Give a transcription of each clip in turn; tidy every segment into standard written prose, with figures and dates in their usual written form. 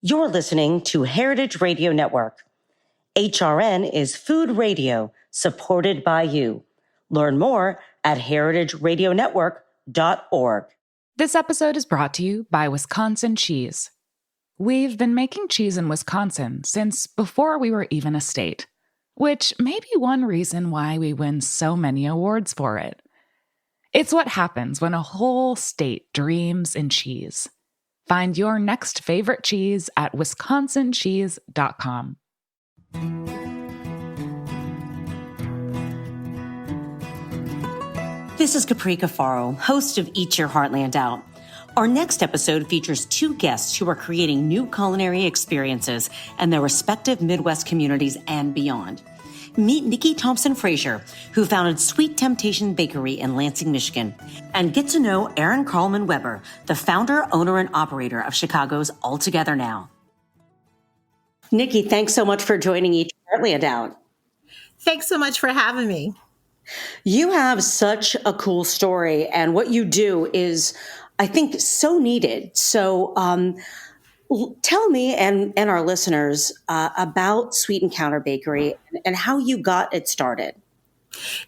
You're listening to Heritage Radio Network. HRN is food radio supported by you. Learn more at heritageradionetwork.org. This episode is brought to you by Wisconsin Cheese. We've been making cheese in Wisconsin since before we were even a state, which may be one reason why we win so many awards for it. It's what happens when a whole state dreams in cheese. Find your next favorite cheese at wisconsincheese.com. This is Capri Cafaro, host of Eat Your Heartland Out. Our next episode features two guests who are creating new culinary experiences in their respective Midwest communities and beyond. Meet Nikki Thompson Frazier, who founded Sweet Temptation Bakery in Lansing, Michigan, and get to know Erin Carlman Weber, the founder, owner, and operator of Chicago's All Together Now. Nikki, thanks so much for joining Eat Your Heartland Out. Thanks so much for having me. You have such a cool story, and what you do is, I think, so needed. So tell me and our listeners about Sweet Encounter Bakery and how you got it started.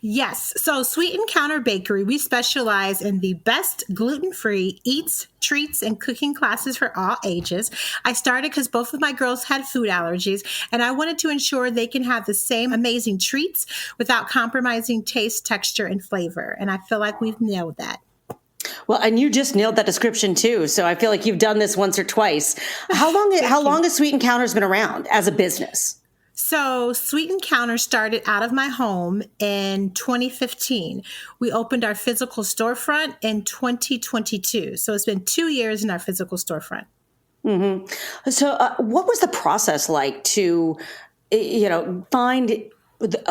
Yes. So Sweet Encounter Bakery, we specialize in the best gluten-free eats, treats, and cooking classes for all ages. I started because both of my girls had food allergies, and I wanted to ensure they can have the same amazing treats without compromising taste, texture, and flavor. And I feel like we've nailed that. Well, and you just nailed that description too. So I feel like you've done this once or twice. How long has Sweet Encounter's been around as a business? So Sweet Encounter started out of my home in 2015. We opened our physical storefront in 2022. So it's been 2 years in our physical storefront. Mm-hmm. So what was the process like to, find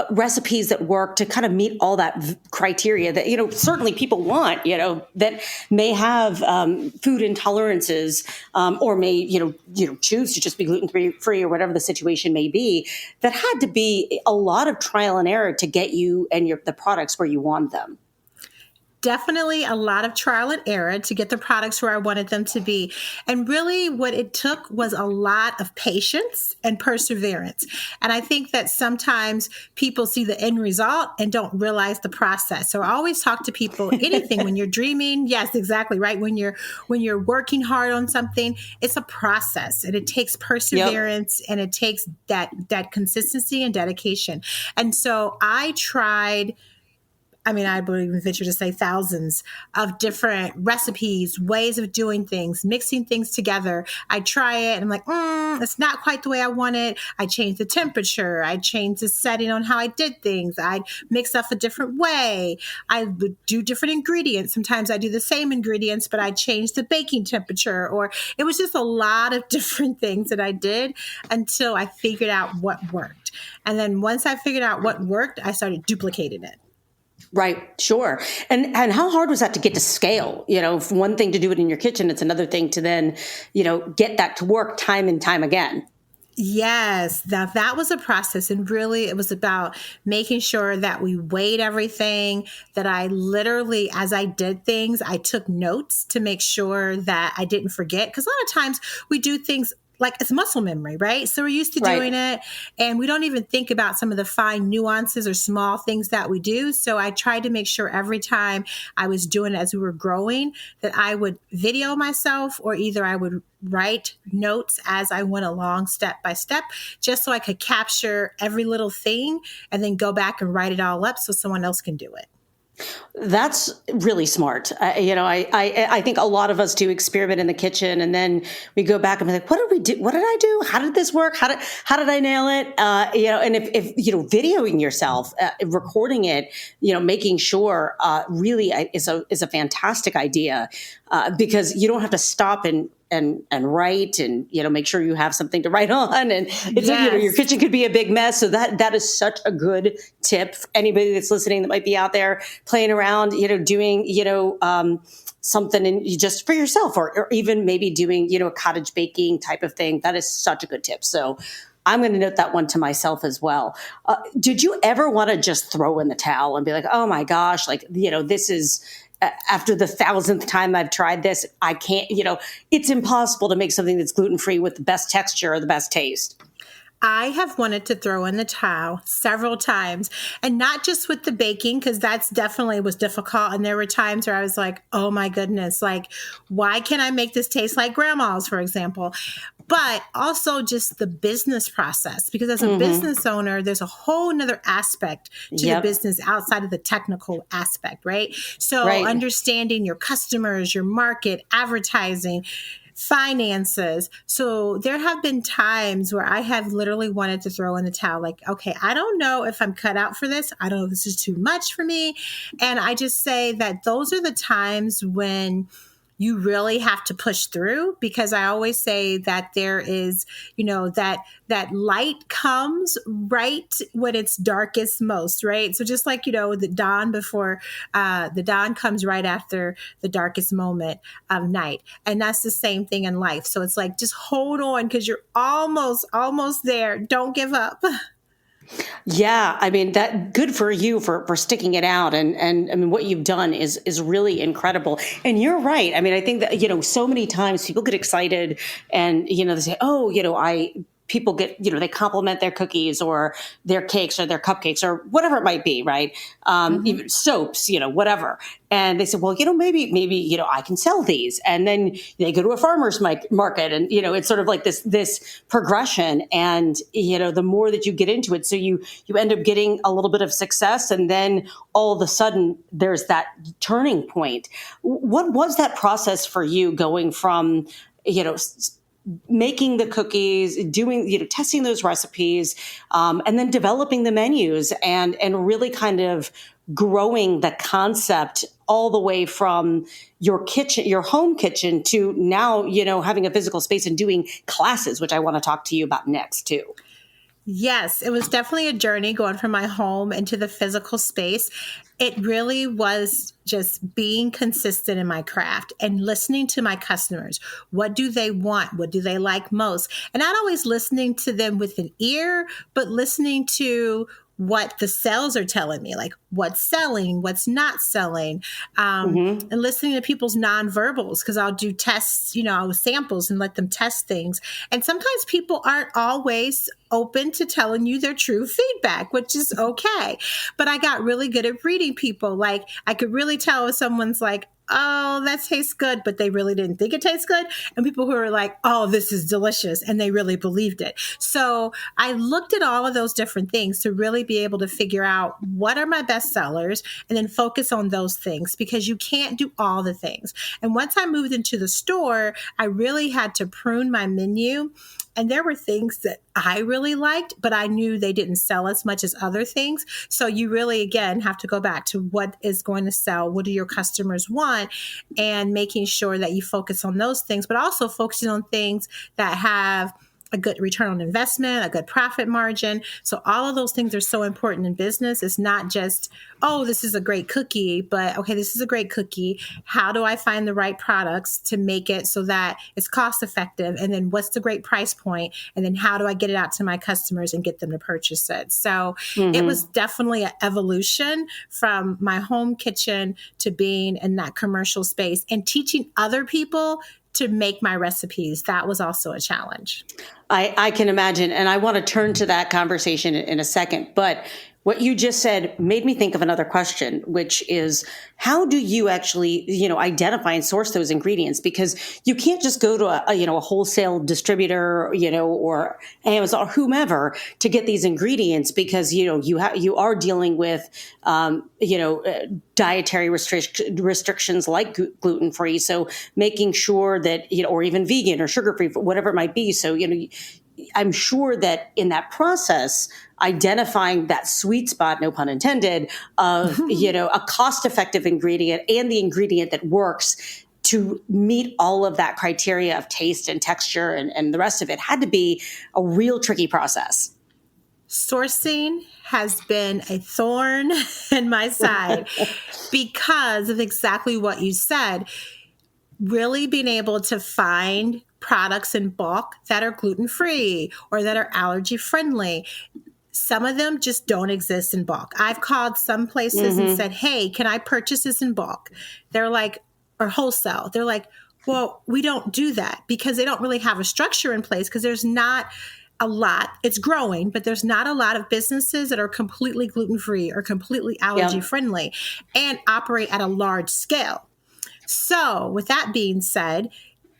recipes that work to kind of meet all that criteria that, certainly people want, that may have food intolerances or may, choose to just be gluten-free or whatever the situation may be, that had to be a lot of trial and error to get you and the products where you want them. Definitely a lot of trial and error to get the products where I wanted them to be. And really what it took was a lot of patience and perseverance. And I think that sometimes people see the end result and don't realize the process. So I always talk to people, anything when you're dreaming, yes, exactly right. When you're working hard on something, it's a process and it takes perseverance and it takes that consistency and dedication. And so I would even venture to say thousands of different recipes, ways of doing things, mixing things together. I try it and I'm like, it's not quite the way I want it. I change the temperature. I change the setting on how I did things. I mix up a different way. I would do different ingredients. Sometimes I do the same ingredients, but I change the baking temperature, or it was just a lot of different things that I did until I figured out what worked. And then once I figured out what worked, I started duplicating it. Right. Sure. And how hard was that to get to scale? One thing to do it in your kitchen, it's another thing to then, get that to work time and time again. Yes, that was a process. And really, it was about making sure that we weighed everything, that I literally, as I did things, I took notes to make sure that I didn't forget. Because a lot of times we do things like it's muscle memory, right? So we're used to doing it and we don't even think about some of the fine nuances or small things that we do. So I tried to make sure every time I was doing it as we were growing that I would video myself, or either I would write notes as I went along step by step, just so I could capture every little thing and then go back and write it all up so someone else can do it. That's really smart. I think a lot of us do experiment in the kitchen, and then we go back and be like, "What did we do? What did I do? How did this work? How did I nail it?" And if videoing yourself, recording it, making sure really is a fantastic idea because you don't have to stop and write and, make sure you have something to write on. And it's, your kitchen could be a big mess. So that is such a good tip for anybody that's listening that might be out there playing around, doing, something just for yourself or even maybe doing, a cottage baking type of thing. That is such a good tip. So I'm going to note that one to myself as well. Did you ever want to just throw in the towel and be like, oh my gosh, this is, after the 1,000th time I've tried this, I can't, it's impossible to make something that's gluten-free with the best texture or the best taste. I have wanted to throw in the towel several times, and not just with the baking, because that's definitely was difficult. And there were times where I was like, oh my goodness, like, why can't I make this taste like grandma's, for example? But also just the business process, because as a business owner, there's a whole nother aspect to the business outside of the technical aspect, right? So understanding your customers, your market, advertising, finances. So there have been times where I have literally wanted to throw in the towel, like, okay, I don't know if I'm cut out for this. I don't know if this is too much for me. And I just say that those are the times when you really have to push through, because I always say that there is, that light comes right when it's darkest most, right? So just like, the dawn the dawn comes right after the darkest moment of night. And that's the same thing in life. So it's like, just hold on, because you're almost there. Don't give up. Yeah, I mean, that good for you for sticking it out, and I mean, what you've done is really incredible. And you're right. I mean, I think that so many times people get excited, and they say, oh, people get, they compliment their cookies or their cakes or their cupcakes or whatever it might be, right? Even soaps, whatever. And they said, well, maybe, I can sell these. And then they go to a farmer's market, and, it's sort of like this progression. And, the more that you get into it, so you end up getting a little bit of success. And then all of a sudden there's that turning point. What was that process for you, going from, making the cookies, doing, testing those recipes, and then developing the menus and really kind of growing the concept all the way from your kitchen, your home kitchen, to now, having a physical space and doing classes, which I want to talk to you about next too. Yes, it was definitely a journey going from my home into the physical space. It really was just being consistent in my craft and listening to my customers. What do they want? What do they like most? And not always listening to them with an ear, but listening to what the sales are telling me, like what's selling, what's not selling, and listening to people's nonverbals, because I'll do tests, with samples and let them test things. And sometimes people aren't always open to telling you their true feedback, which is okay. But I got really good at reading people. Like, I could really tell if someone's like, oh, that tastes good, but they really didn't think it tastes good. And people who are like, oh, this is delicious, and they really believed it. So I looked at all of those different things to really be able to figure out what are my best sellers, and then focus on those things, because you can't do all the things. And once I moved into the store, I really had to prune my menu. And there were things that I really liked, but I knew they didn't sell as much as other things. So you really, again, have to go back to what is going to sell. What do your customers want? And making sure that you focus on those things, but also focusing on things that have a good return on investment, a good profit margin. So all of those things are so important in business. It's not just, oh, this is a great cookie, but okay, this is a great cookie. How do I find the right products to make it so that it's cost effective? And then what's the great price point? And then how do I get it out to my customers and get them to purchase it? So it was definitely an evolution from my home kitchen to being in that commercial space and teaching other people to make my recipes. That was also a challenge. I can imagine. And I want to turn to that conversation in a second. But what you just said made me think of another question, which is, how do you actually, identify and source those ingredients? Because you can't just go to a wholesale distributor, or Amazon or whomever to get these ingredients, because, you are dealing with, dietary restrictions like gluten-free. So making sure that, or even vegan or sugar-free, whatever it might be. So, I'm sure that in that process, identifying that sweet spot, no pun intended, of, a cost-effective ingredient and the ingredient that works to meet all of that criteria of taste and texture and the rest of it had to be a real tricky process. Sourcing has been a thorn in my side because of exactly what you said. Really being able to find products in bulk that are gluten-free or that are allergy-friendly. Some of them just don't exist in bulk. I've called some places and said, hey, can I purchase this in bulk? They're like, or wholesale. They're like, well, we don't do that because they don't really have a structure in place because there's not a lot. It's growing, but there's not a lot of businesses that are completely gluten-free or completely allergy-friendly and operate at a large scale. So with that being said,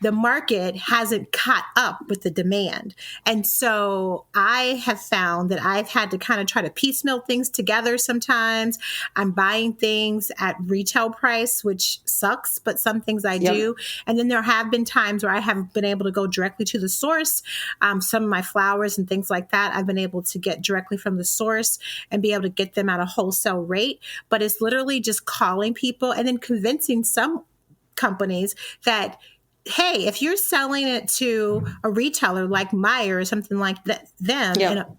the market hasn't caught up with the demand. And so I have found that I've had to kind of try to piecemeal things together sometimes. I'm buying things at retail price, which sucks, but some things I do. And then there have been times where I have been able to go directly to the source. Some of my flowers and things like that, I've been able to get directly from the source and be able to get them at a wholesale rate. But it's literally just calling people and then convincing some companies that, hey, if you're selling it to a retailer like Meyer or something like that, them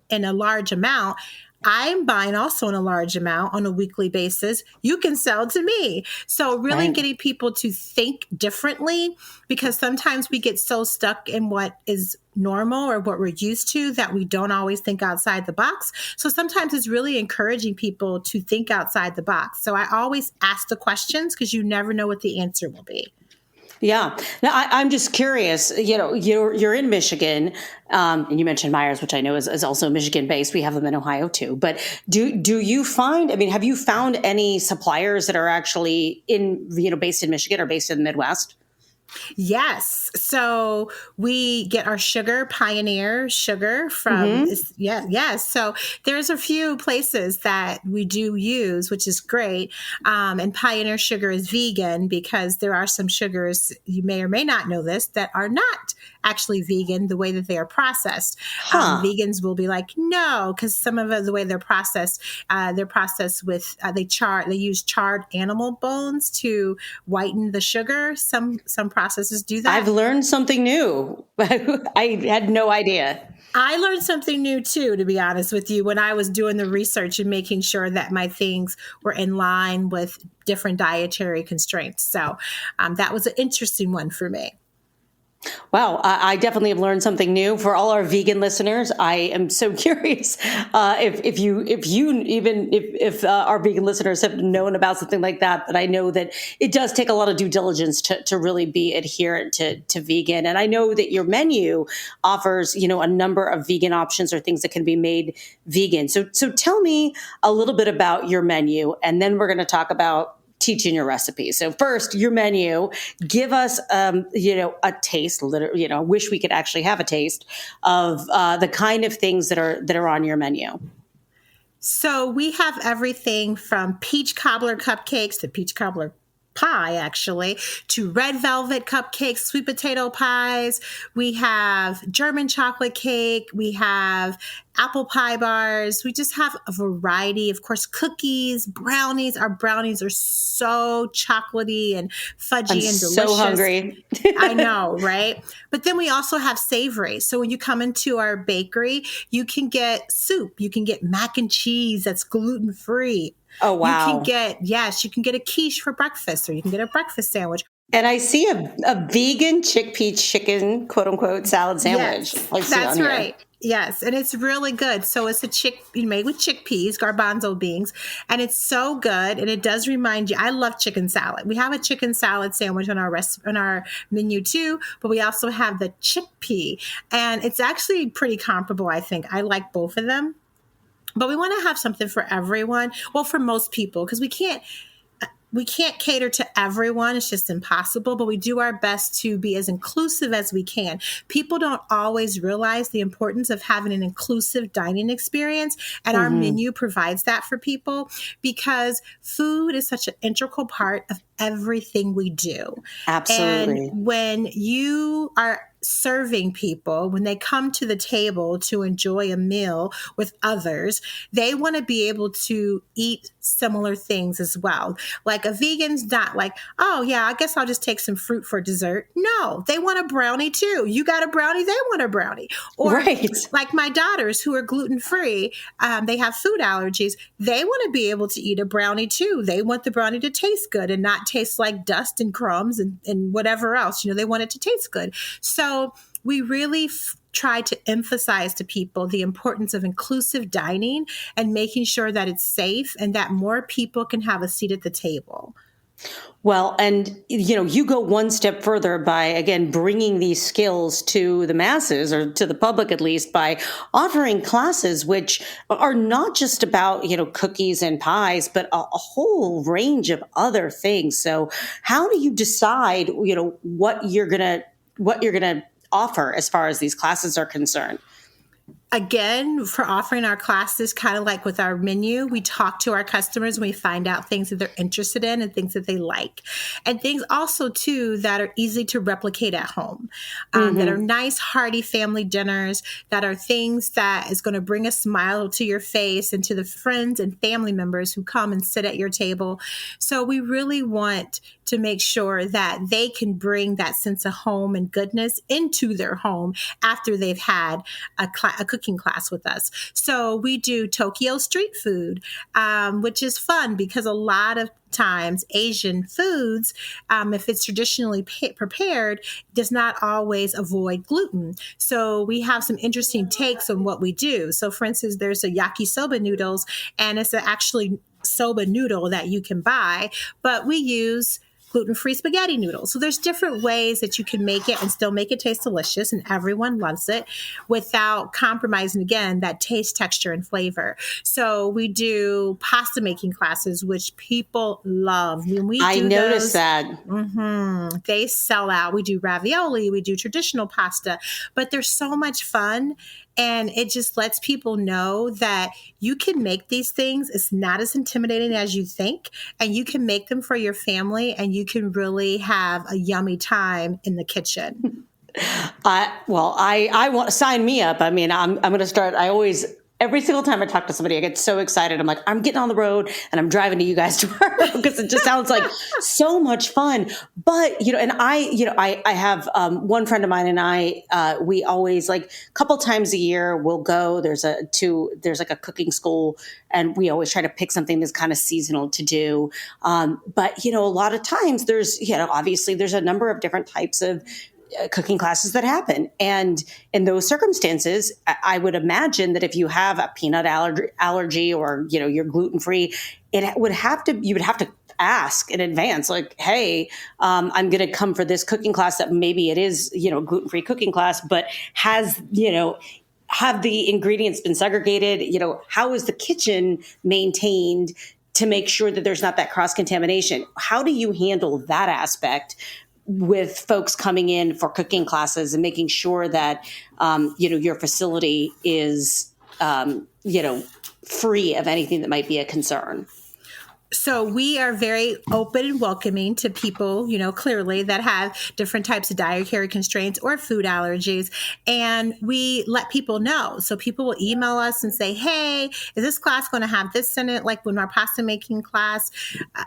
in a large amount, I'm buying also in a large amount on a weekly basis. You can sell to me. So really getting people to think differently, because sometimes we get so stuck in what is normal or what we're used to that we don't always think outside the box. So sometimes it's really encouraging people to think outside the box. So I always ask the questions because you never know what the answer will be. Yeah. Now, I'm just curious, you're in Michigan, and you mentioned Myers, which I know is also Michigan based. We have them in Ohio too. But do you find, have you found any suppliers that are actually based in Michigan or based in the Midwest? Yes. So we get our sugar, Pioneer sugar from, yes. So there's a few places that we do use, which is great. And Pioneer sugar is vegan because there are some sugars, you may or may not know this, that are not actually vegan the way that they are processed. Vegans will be like, no, because some of the way they're processed with, they use charred animal bones to whiten the sugar. Some processes do that. I've learned something new. I had no idea. I learned something new too, to be honest with you, when I was doing the research and making sure that my things were in line with different dietary constraints. So that was an interesting one for me. Wow, I definitely have learned something new. For all our vegan listeners, I am so curious if our vegan listeners have known about something like that. But I know that it does take a lot of due diligence to really be adherent to vegan. And I know that your menu offers, a number of vegan options or things that can be made vegan. So tell me a little bit about your menu, and then we're going to talk about teaching your recipe. So first, your menu, give us, a taste, wish we could actually have a taste of the kind of things that are on your menu. So we have everything from peach cobbler cupcakes to peach cobbler pie, actually, to red velvet cupcakes, sweet potato pies. We have German chocolate cake. We have apple pie bars. We just have a variety. Of course, cookies, brownies. Our brownies are so chocolatey and fudgy and delicious. So hungry. I know, right? But then we also have savory. So when you come into our bakery, you can get soup. You can get mac and cheese that's gluten-free. Oh, wow. You can get a quiche for breakfast, or you can get a breakfast sandwich. And I see a vegan chickpea chicken, quote unquote, salad sandwich. Yes, that's right. Yes. And it's really good. So it's made with chickpeas, garbanzo beans, and it's so good. And it does remind you, I love chicken salad. We have a chicken salad sandwich on our menu too, but we also have the chickpea, and it's actually pretty comparable. I think I like both of them. But we want to have something for everyone. Well, for most people, because we can't cater to everyone. It's just impossible, but we do our best to be as inclusive as we can. People don't always realize the importance of having an inclusive dining experience, and our menu provides that for people, because food is such an integral part of everything we do. Absolutely. And when you are serving people, when they come to the table to enjoy a meal with others, they want to be able to eat similar things as well. Like a vegan's not like, oh yeah, I guess I'll just take some fruit for dessert. No, they want a brownie too. You got a brownie, they want a brownie. Or like my daughters who are gluten-free, they have food allergies. They want to be able to eat a brownie too. They want the brownie to taste good and not taste like dust and crumbs and whatever else. They want it to taste good. So we really try to emphasize to people the importance of inclusive dining and making sure that it's safe and that more people can have a seat at the table. Well, and you go one step further by, again, bringing these skills to the masses, or to the public at least, by offering classes which are not just about, cookies and pies, but a whole range of other things. So how do you decide, what you're going to offer as far as these classes are concerned? Again, for offering our classes, kind of like with our menu, we talk to our customers and we find out things that they're interested in and things that they like. And things also, too, that are easy to replicate at home, that are nice, hearty family dinners, that are things that is going to bring a smile to your face and to the friends and family members who come and sit at your table. So we really want to make sure that they can bring that sense of home and goodness into their home after they've had a cooking class with us. So we do Tokyo street food, which is fun because a lot of times Asian foods, if it's traditionally prepared, does not always avoid gluten. So we have some interesting takes on what we do. So for instance, there's a yakisoba noodles, and it's actually soba noodle that you can buy, but we use gluten-free spaghetti noodles. So there's different ways that you can make it and still make it taste delicious, and everyone loves it without compromising, again, that taste, texture, and flavor. So we do pasta making classes, which people love. When we I do noticed those, that. they sell out. We do ravioli, we do traditional pasta, but they're so much fun. And it just lets people know that you can make these things. It's not as intimidating as you think. And you can make them for your family, and you can really have a yummy time in the kitchen. I want to sign me up. I mean, I'm going to start. Every single time I talk to somebody, I get so excited. I'm like, I'm getting on the road and I'm driving to you guys tomorrow because it just sounds like so much fun. But, and I have one friend of mine and I, we always, like, a couple times a year we'll go. There's like a cooking school, and we always try to pick something that's kind of seasonal to do. But, a lot of times there's, obviously there's a number of different types of cooking classes that happen. And in those circumstances, I would imagine that if you have a peanut allergy or, you're gluten-free, you would have to ask in advance, like, hey, I'm going to come for this cooking class that maybe it is, gluten-free cooking class, but has, have the ingredients been segregated? How is the kitchen maintained to make sure that there's not that cross-contamination? How do you handle that aspect with folks coming in for cooking classes and making sure that, your facility is, free of anything that might be a concern? So we are very open and welcoming to people, clearly that have different types of dietary constraints or food allergies. And we let people know. So people will email us and say, hey, is this class going to have this in it? Like when our pasta making class,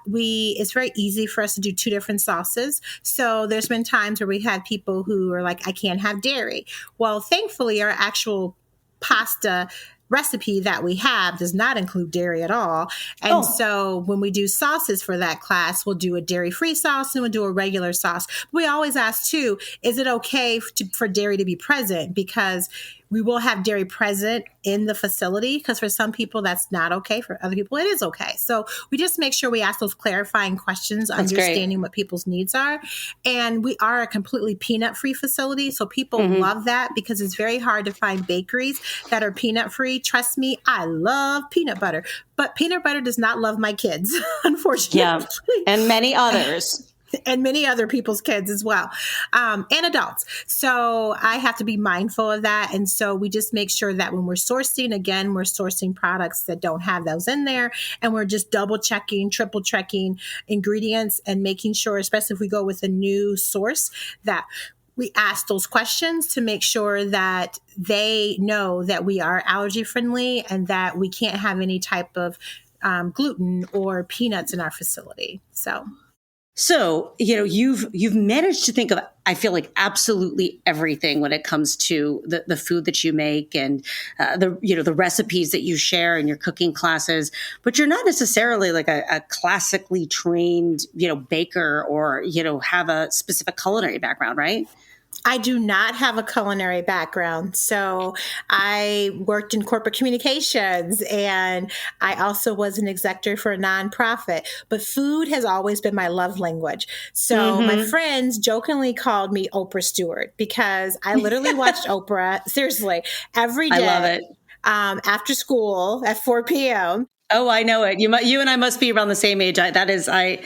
it's very easy for us to do 2 different sauces. So there's been times where we had people who are like, I can't have dairy. Well, thankfully, our actual pasta recipe that we have does not include dairy at all. And so when we do sauces for that class, we'll do a dairy-free sauce and we'll do a regular sauce. We always ask too, is it okay for dairy to be present? Because we will have dairy present in the facility, because for some people that's not okay. For other people, it is okay. So we just make sure we ask those clarifying questions, That's understanding great. what people's needs are. And we are a completely peanut-free facility. So people love that, because it's very hard to find bakeries that are peanut-free. Trust me, I love peanut butter. But peanut butter does not love my kids, unfortunately. Yeah, and many others. And many other people's kids as well, and adults. So I have to be mindful of that. And so we just make sure that when we're sourcing, again, we're sourcing products that don't have those in there. And we're just double checking, triple checking ingredients, and making sure, especially if we go with a new source, that we ask those questions to make sure that they know that we are allergy friendly and that we can't have any type of gluten or peanuts in our facility. So, you've managed to think of, I feel like, absolutely everything when it comes to the food that you make and the recipes that you share in your cooking classes. But you're not necessarily like a classically trained, baker or, have a specific culinary background, right? I do not have a culinary background. So I worked in corporate communications and I also was an executive for a nonprofit. But food has always been my love language. So my friends jokingly called me Oprah Stewart because I literally watched Oprah, seriously, every day. I love it. After school at 4 p.m. Oh, I know it. You and I must be around the same age. That is a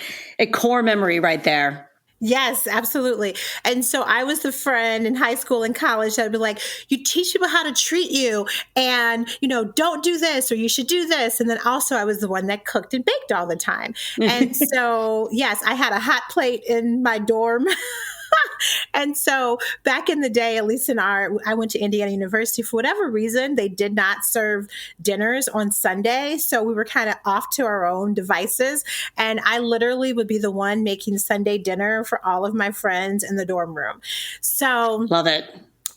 core memory right there. Yes, absolutely. And so I was the friend in high school and college that would be like, you teach people how to treat you and, don't do this or you should do this. And then also I was the one that cooked and baked all the time. And so, yes, I had a hot plate in my dorm. And so back in the day, at least I went to Indiana University, for whatever reason, they did not serve dinners on Sunday. So we were kind of off to our own devices. And I literally would be the one making Sunday dinner for all of my friends in the dorm room. So love it.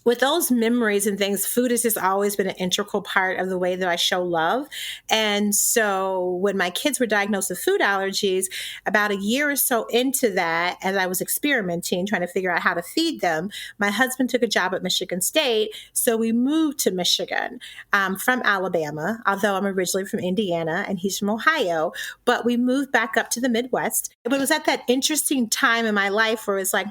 With those memories and things, food has just always been an integral part of the way that I show love. And so when my kids were diagnosed with food allergies, about a year or so into that, as I was experimenting, trying to figure out how to feed them, my husband took a job at Michigan State. So we moved to Michigan from Alabama, although I'm originally from Indiana and he's from Ohio. But we moved back up to the Midwest. But it was at that interesting time in my life where it's like,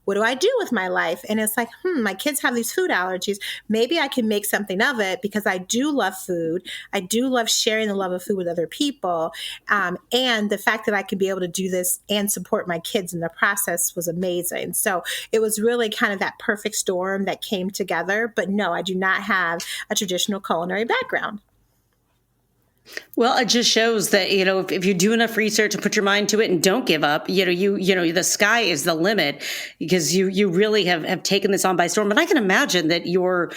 what do I do with my life? And it's like, my kids have these food allergies. Maybe I can make something of it because I do love food. I do love sharing the love of food with other people. And the fact that I could be able to do this and support my kids in the process was amazing. So it was really kind of that perfect storm that came together. But no, I do not have a traditional culinary background. Well, it just shows that, if you do enough research and put your mind to it and don't give up, the sky is the limit because you really have taken this on by storm. And I can imagine that your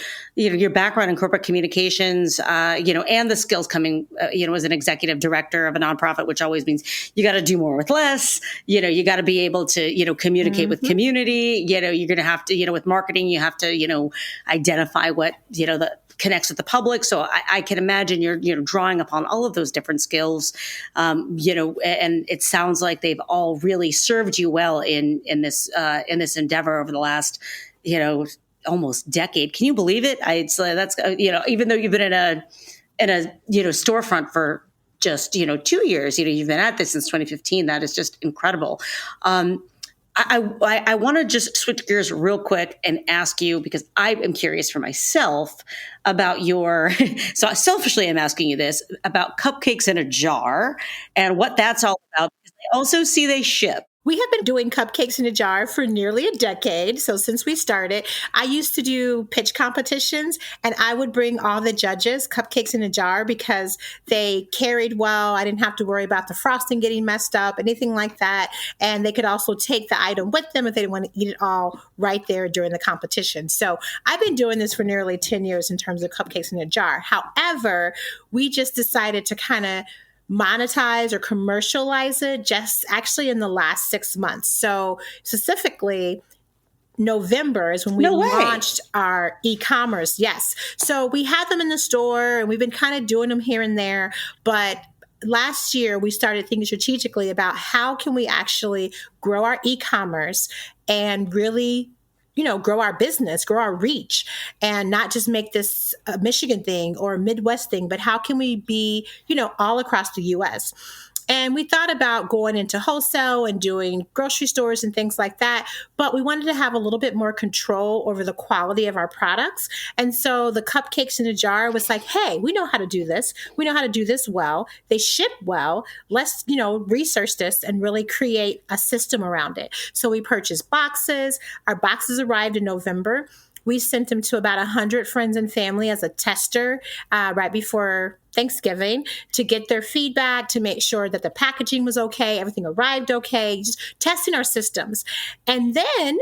background in corporate communications, and the skills coming, as an executive director of a nonprofit, which always means you got to do more with less, you got to be able to, communicate with community, you're going to have to, with marketing, you have to, identify what, the connects with the public. So I can imagine you're drawing upon all of those different skills, and it sounds like they've all really served you well in this endeavor over the last, almost decade. Can you believe it? That's even though you've been in a storefront for just 2 years, you've been at this since 2015. That is just incredible. I want to just switch gears real quick and ask you, because I am curious for myself about so selfishly I'm asking you this, about cupcakes in a jar and what that's all about. Because I also see they ship. We have been doing cupcakes in a jar for nearly a decade. So since we started, I used to do pitch competitions and I would bring all the judges cupcakes in a jar because they carried well. I didn't have to worry about the frosting getting messed up, anything like that. And they could also take the item with them if they didn't want to eat it all right there during the competition. So I've been doing this for nearly 10 years in terms of cupcakes in a jar. However, we just decided to kind of monetize or commercialize it just actually in the last 6 months. So specifically, November is when we launched our e-commerce. Yes. So we had them in the store and we've been kind of doing them here and there. But last year, we started thinking strategically about how can we actually grow our e-commerce and really grow our business, grow our reach, and not just make this a Michigan thing or a Midwest thing, but how can we be, all across the U.S.? And we thought about going into wholesale and doing grocery stores and things like that. But we wanted to have a little bit more control over the quality of our products. And so the cupcakes in a jar was like, hey, we know how to do this. We know how to do this well. They ship well. Let's, research this and really create a system around it. So we purchased boxes. Our boxes arrived in November. We sent them to about 100 friends and family as a tester right before Thanksgiving to get their feedback, to make sure that the packaging was okay, everything arrived okay, just testing our systems. And then,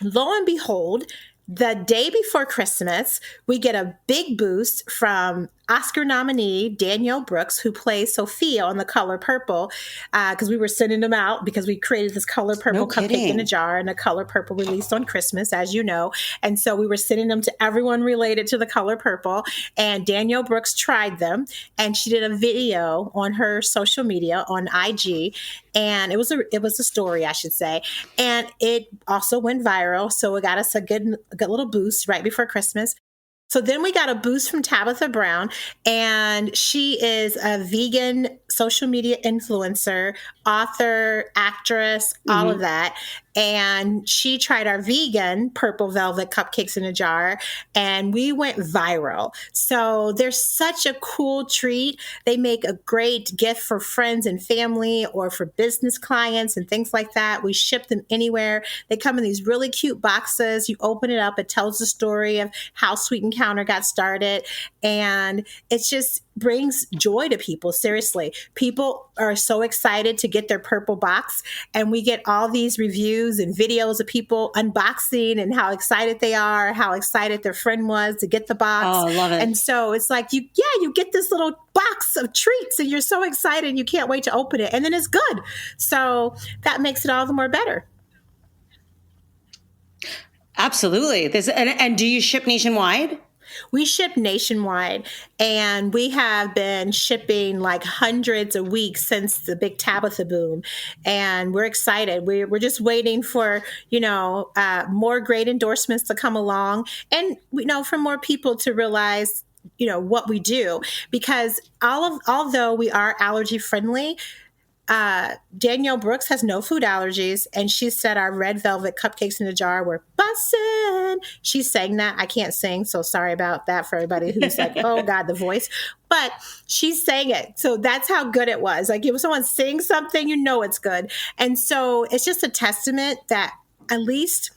lo and behold, the day before Christmas, we get a big boost from Oscar nominee Danielle Brooks, who plays Sophia on The Color Purple, because we were sending them out because we created this Color Purple cupcake in a jar, and a Color Purple released on Christmas, as you know. And so we were sending them to everyone related to The Color Purple. And Danielle Brooks tried them, and she did a video on her social media on IG, and it was a story, I should say, and it also went viral. So it got us a good little boost right before Christmas. So then we got a boost from Tabitha Brown, and she is a vegan social media influencer, author, actress, all of that. And she tried our vegan purple velvet cupcakes in a jar, and we went viral. So they're such a cool treat. They make a great gift for friends and family or for business clients and things like that. We ship them anywhere. They come in these really cute boxes. You open it up, it tells the story of how Sweet Encounter got started. And it just brings joy to people. Seriously, people are so excited to get their purple box, and we get all these reviews and videos of people unboxing and how excited they are, how excited their friend was to get the box. Oh, I love it. And so it's like, you get this little box of treats, and you're so excited and you can't wait to open it, and then it's good. So that makes it all the more better. Absolutely. And do you ship nationwide? We ship nationwide, and we have been shipping like hundreds a week since the big Tabitha boom. And we're excited. We're just waiting for, more great endorsements to come along, and, for more people to realize, what we do, because although we are allergy friendly, Danielle Brooks has no food allergies, and she said our red velvet cupcakes in a jar were bussin'. She sang that. I can't sing, so sorry about that for everybody who's like, oh God, the voice. But she sang it. So that's how good it was. Like, if someone sings something, it's good. And so it's just a testament that at least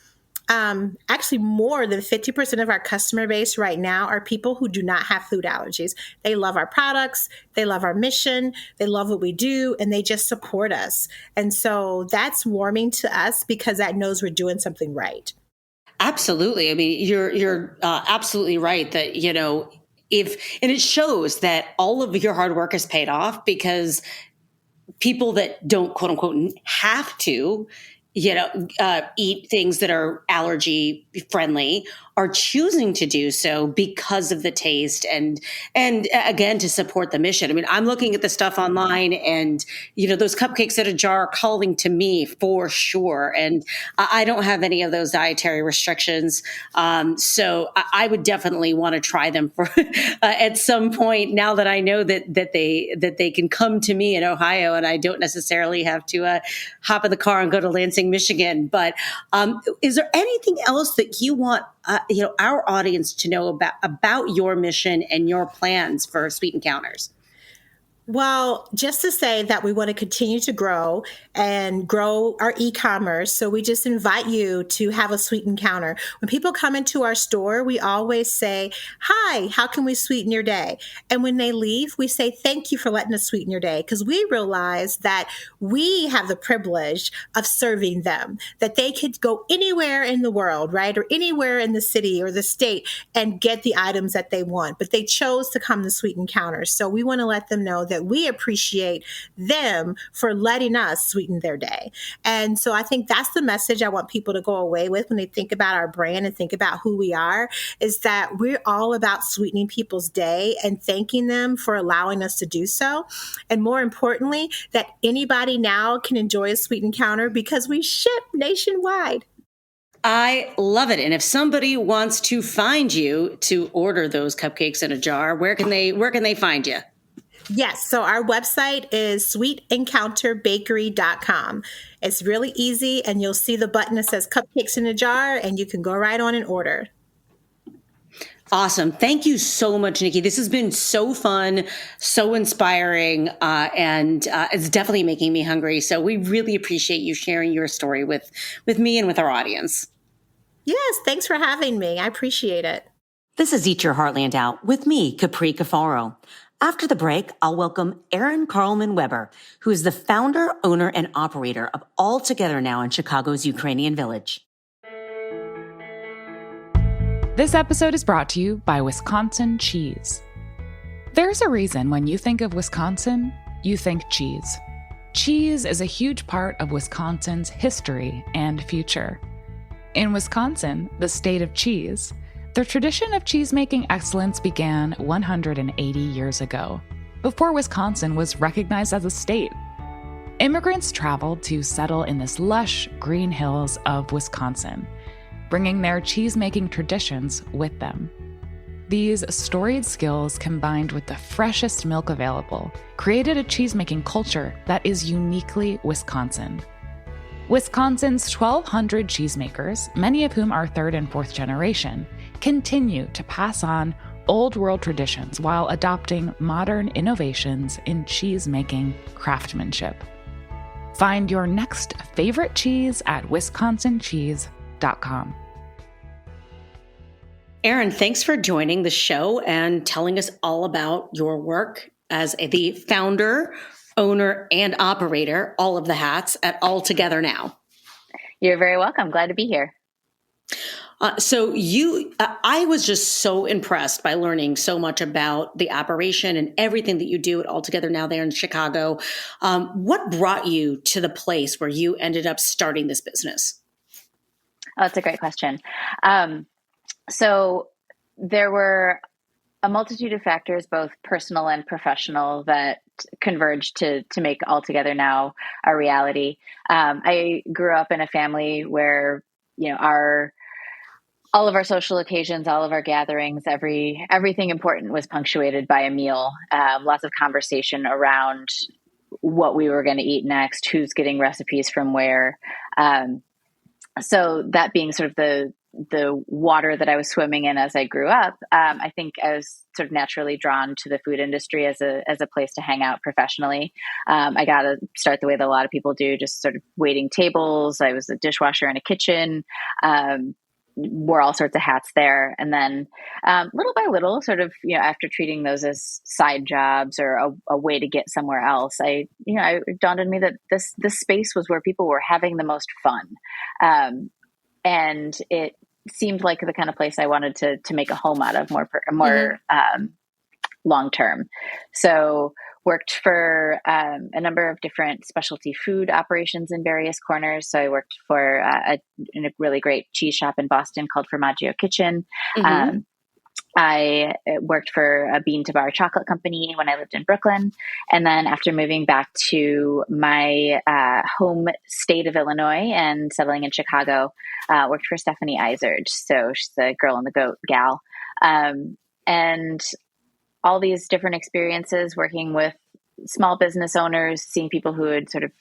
actually more than 50% of our customer base right now are people who do not have food allergies. They love our products, they love our mission, they love what we do, and they just support us. And so that's warming to us, because that knows we're doing something right. Absolutely. I mean, you're absolutely right that, and it shows that all of your hard work has paid off, because people that don't, quote unquote, have to, eat things that are allergy friendly are choosing to do so because of the taste and again, to support the mission. I mean, I'm looking at the stuff online, and, those cupcakes in a jar are calling to me for sure. And I don't have any of those dietary restrictions. So I would definitely want to try them for at some point, now that I know that they can come to me in Ohio, and I don't necessarily have to hop in the car and go to Lansing, Michigan. But is there anything else that you want our audience to know about your mission and your plans for Sweet Encounters? Well, just to say that we want to continue to grow our e-commerce. So we just invite you to have a Sweet Encounter. When people come into our store, we always say, hi, how can we sweeten your day? And when they leave, we say, thank you for letting us sweeten your day, because we realize that we have the privilege of serving them, that they could go anywhere in the world, right? Or anywhere in the city or the state and get the items that they want. But they chose to come to Sweet Encounters. So we want to let them know that we appreciate them for letting us sweeten their day. And so I think that's the message I want people to go away with when they think about our brand and think about who we are, is that we're all about sweetening people's day and thanking them for allowing us to do so. And more importantly, that anybody now can enjoy a Sweet Encounter because we ship nationwide. I love it. And if somebody wants to find you to order those cupcakes in a jar, where can they find you? Yes. So our website is sweetencounterbakery.com. It's really easy, and you'll see the button that says cupcakes in a jar, and you can go right on and order. Awesome. Thank you so much, Nikki. This has been so fun, so inspiring, and it's definitely making me hungry. So we really appreciate you sharing your story with me and with our audience. Yes. Thanks for having me. I appreciate it. This is Eat Your Heartland Out with me, Capri Cafaro. After the break, I'll welcome Erin Carlman Weber, who is the founder, owner, and operator of All Together Now in Chicago's Ukrainian Village. This episode is brought to you by Wisconsin Cheese. There's a reason when you think of Wisconsin, you think cheese. Cheese is a huge part of Wisconsin's history and future. In Wisconsin, the state of cheese, the tradition of cheese-making excellence began 180 years ago, before Wisconsin was recognized as a state. Immigrants traveled to settle in this lush green hills of Wisconsin, bringing their cheese-making traditions with them. These storied skills, combined with the freshest milk available, created a cheese-making culture that is uniquely Wisconsin. Wisconsin's 1,200 cheesemakers, many of whom are third and fourth generation, continue to pass on old world traditions while adopting modern innovations in cheese-making craftsmanship. Find your next favorite cheese at wisconsincheese.com. Erin, thanks for joining the show and telling us all about your work as the founder, owner, and operator, all of the hats at All Together Now. You're very welcome. Glad to be here. I was just so impressed by learning so much about the operation and everything that you do at All Together Now there in Chicago. What brought you to the place where you ended up starting this business? Oh, that's a great question. So there were a multitude of factors, both personal and professional, that converged to make All Together Now a reality. I grew up in a family where, all of our social occasions, all of our gatherings, everything important was punctuated by a meal. Lots of conversation around what we were going to eat next, who's getting recipes from where. So that being sort of the water that I was swimming in as I grew up, I think I was sort of naturally drawn to the food industry as a place to hang out professionally. I got to start the way that a lot of people do, just sort of waiting tables. I was a dishwasher in a kitchen, wore all sorts of hats there. And then little by little, sort of, after treating those as side jobs or a way to get somewhere else, it dawned on me that this space was where people were having the most fun. And it seemed like the kind of place I wanted to make a home out of more long-term. So worked for a number of different specialty food operations in various corners. So I worked for in a really great cheese shop in Boston called Formaggio Kitchen. Mm-hmm. I worked for a bean to bar chocolate company when I lived in Brooklyn. And then after moving back to my home state of Illinois and settling in Chicago, worked for Stephanie Izard. So she's the Girl in the Goat gal. And all these different experiences working with small business owners, seeing people who had sort of,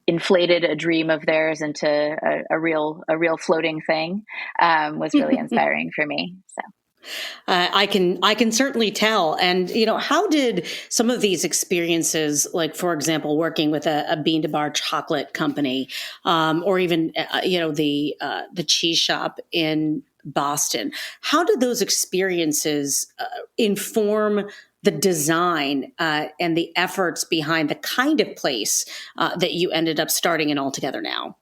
inflated a dream of theirs into a real floating thing, was really inspiring for me. So. I can certainly tell. And, how did some of these experiences, like, for example, working with a bean to bar chocolate company, or even, the cheese shop in Boston, how did those experiences inform the design and the efforts behind the kind of place that you ended up starting in All Together Now?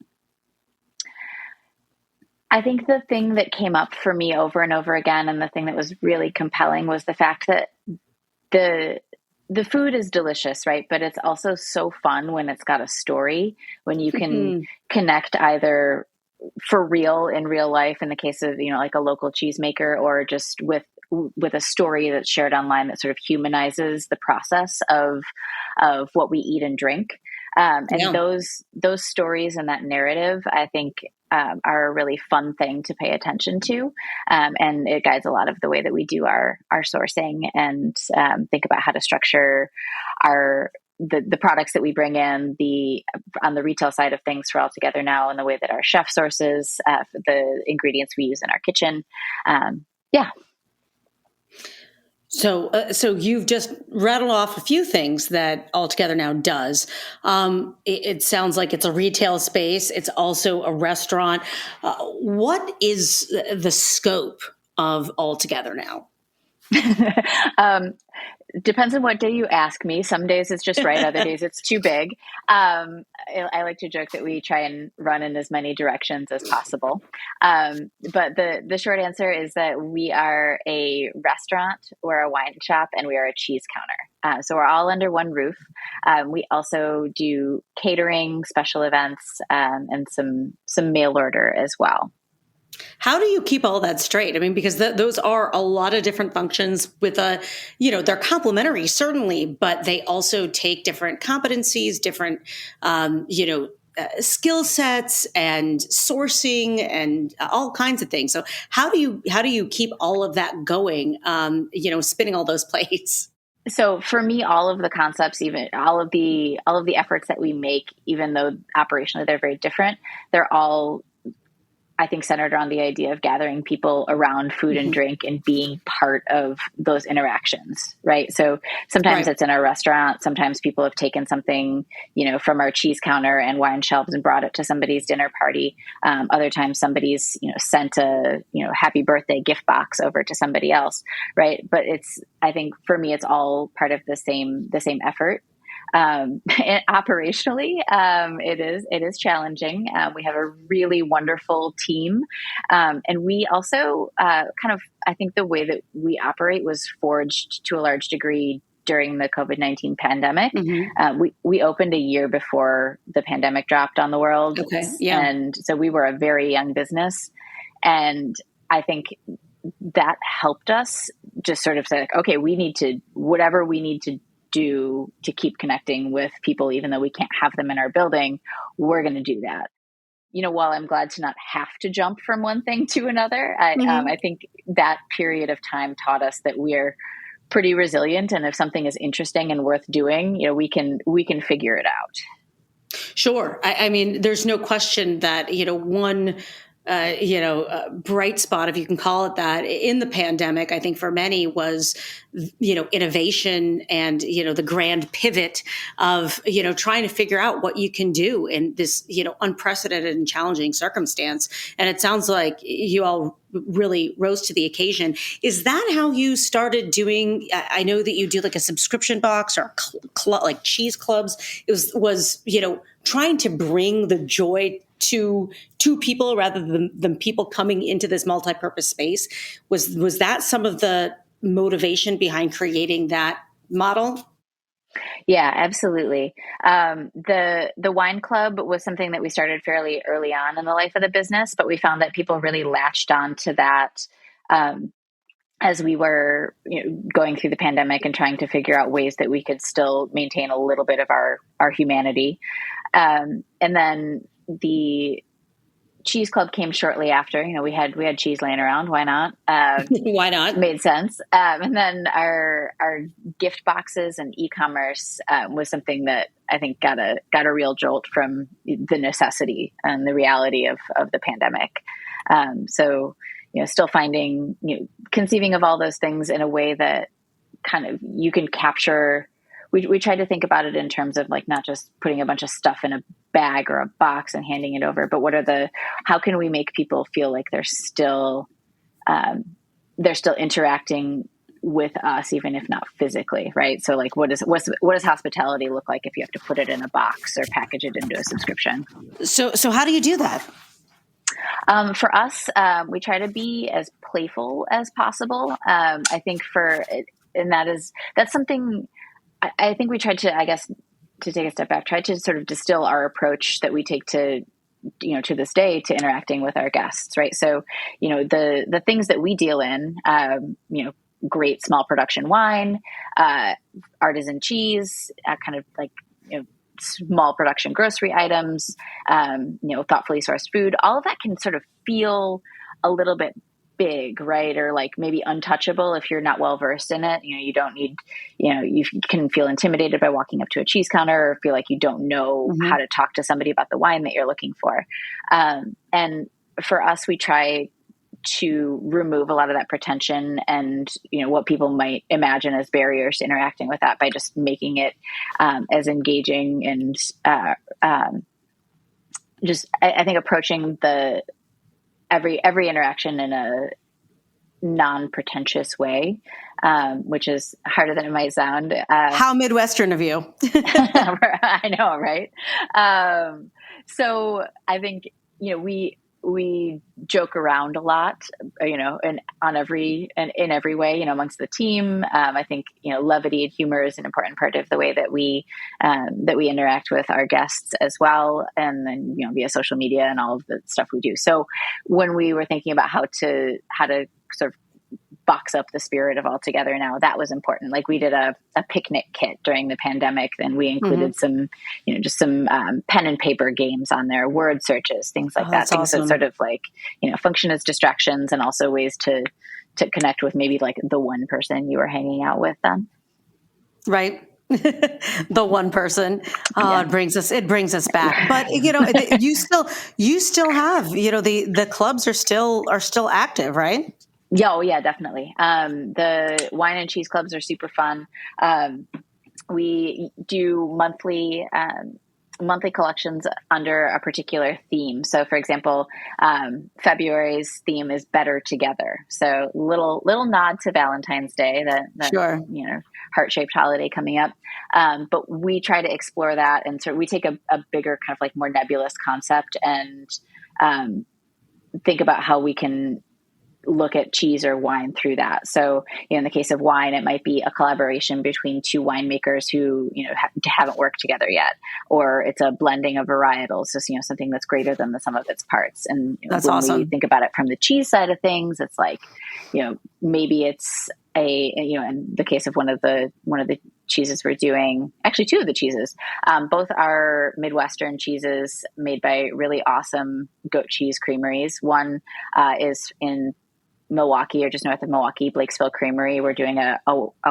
I think the thing that came up for me over and over again, and the thing that was really compelling, was the fact that the food is delicious, right? But it's also so fun when it's got a story, when you can connect either for real in real life, in the case of, like a local cheesemaker, or just with a story that's shared online that sort of humanizes the process of what we eat and drink. Those stories and that narrative, I think, are a really fun thing to pay attention to. And it guides a lot of the way that we do our sourcing and think about how to structure the products that we bring in on the retail side of things for All Together Now, and the way that our chef sources the ingredients we use in our kitchen. So you've just rattled off a few things that All Together Now does. It sounds like it's a retail space. It's also a restaurant. What is the scope of All Together Now? depends on what day you ask me. Some days it's just right. Other days it's too big. I like to joke that we try and run in as many directions as possible. But the short answer is that we are a restaurant, we're a wine shop, and we are a cheese counter. So we're all under one roof. We also do catering, special events, and some mail order as well. How do you keep all that straight? I mean, because those are a lot of different functions with they're complementary, certainly, but they also take different competencies, different, skill sets and sourcing and all kinds of things. So how do you keep all of that going, spinning all those plates? So for me, all of the concepts, even all of the efforts that we make, even though operationally they're very different, they're all, I think, centered around the idea of gathering people around food and drink and being part of those interactions, right? So sometimes it's in our restaurant. Sometimes people have taken something, from our cheese counter and wine shelves and brought it to somebody's dinner party. Other times somebody's, sent a, happy birthday gift box over to somebody else, right? But I think for me, it's all part of the same effort. Operationally, it is challenging. We have a really wonderful team. And we also, I think the way that we operate was forged to a large degree during the COVID-19 pandemic. We opened a year before the pandemic dropped on the world. Okay. Yeah. And so we were a very young business. And I think that helped us just sort of say, like, okay, whatever we need to do to keep connecting with people, even though we can't have them in our building, we're going to do that. While I'm glad to not have to jump from one thing to another, I think that period of time taught us that we're pretty resilient. And if something is interesting and worth doing, we can figure it out. Sure. I mean, there's no question that, one bright spot, if you can call it that, in the pandemic, I think for many was, innovation and, the grand pivot of, trying to figure out what you can do in this, unprecedented and challenging circumstance. And it sounds like you all really rose to the occasion. Is that how you started doing? I know that you do like a subscription box or like cheese clubs. It was trying to bring the joy to people rather than people coming into this multi-purpose space. Was that some of the motivation behind creating that model? Yeah, absolutely. The wine club was something that we started fairly early on in the life of the business, but we found that people really latched on to that as we were going through the pandemic and trying to figure out ways that we could still maintain a little bit of our humanity. And then the cheese club came shortly after. We had cheese laying around. Why not? Why not? Made sense. And then our gift boxes and e-commerce was something that I think got a real jolt from the necessity and the reality of the pandemic. So still finding, conceiving of all those things in a way that kind of you can capture. We tried to think about it in terms of like not just putting a bunch of stuff in a bag or a box and handing it over, but how can we make people feel like they're still interacting with us, even if not physically, right? So like, what does hospitality look like if you have to put it in a box or package it into a subscription? So how do you do that? For us, we try to be as playful as possible. I think that's something. I think we tried to, I guess, to take a step back, tried to sort of distill our approach that we take to this day to interacting with our guests, right? So, the things that we deal in, great small production wine, artisan cheese, kind of like, small production grocery items, thoughtfully sourced food, all of that can sort of feel a little bit big, right? Or like maybe untouchable if you're not well versed in it. You don't need, you can feel intimidated by walking up to a cheese counter or feel like you don't know how to talk to somebody about the wine that you're looking for. And for us, we try to remove a lot of that pretension and, what people might imagine as barriers to interacting with that by just making it as engaging and I think approaching every interaction in non-pretentious way, which is harder than it might sound. How Midwestern of you. I know, right? So I think, we joke around a lot, and in every way, amongst the team. I think, levity and humor is an important part of the way that we interact with our guests as well. And then, via social media and all of the stuff we do. So when we were thinking about how to sort of box up the spirit of all together now, that was important. Like we did a picnic kit during the pandemic, and we included some pen and paper games on there, word searches, things like that. Things that sort of like, function as distractions and also ways to connect with maybe like the one person you were hanging out with then. Right. The one person, it brings us back. But, you still have, the clubs are still active, right? Yeah, oh yeah, definitely. The wine and cheese clubs are super fun. We do monthly collections under a particular theme. So, for example, February's theme is Better Together. So, little nod to Valentine's Day, that sure. Heart-shaped holiday coming up. But we try to explore that, and so we take a bigger kind of like more nebulous concept and think about how we can look at cheese or wine through that. So, in the case of wine, it might be a collaboration between two winemakers who, haven't worked together yet, or it's a blending of varietals. So, something that's greater than the sum of its parts. And that's when awesome. we think about it from the cheese side of things, it's like, maybe it's in the case of one of the cheeses we're doing, actually two of the cheeses, both are Midwestern cheeses made by really awesome goat cheese creameries. One is in Milwaukee, or just north of Milwaukee, Blakesville Creamery. We're doing a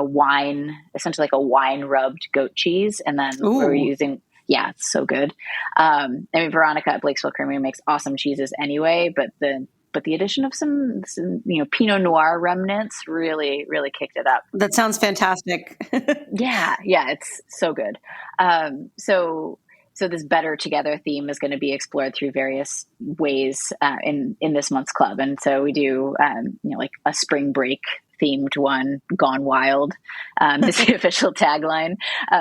wine, essentially like a wine rubbed goat cheese. And then we're using, it's so good. Veronica at Blakesville Creamery makes awesome cheeses anyway, but the addition of some Pinot Noir remnants really, really kicked it up. That sounds fantastic. Yeah, it's so good. So this Better Together theme is going to be explored through various ways in this month's club. And so we do, like a spring break themed one, Gone Wild, is the official tagline.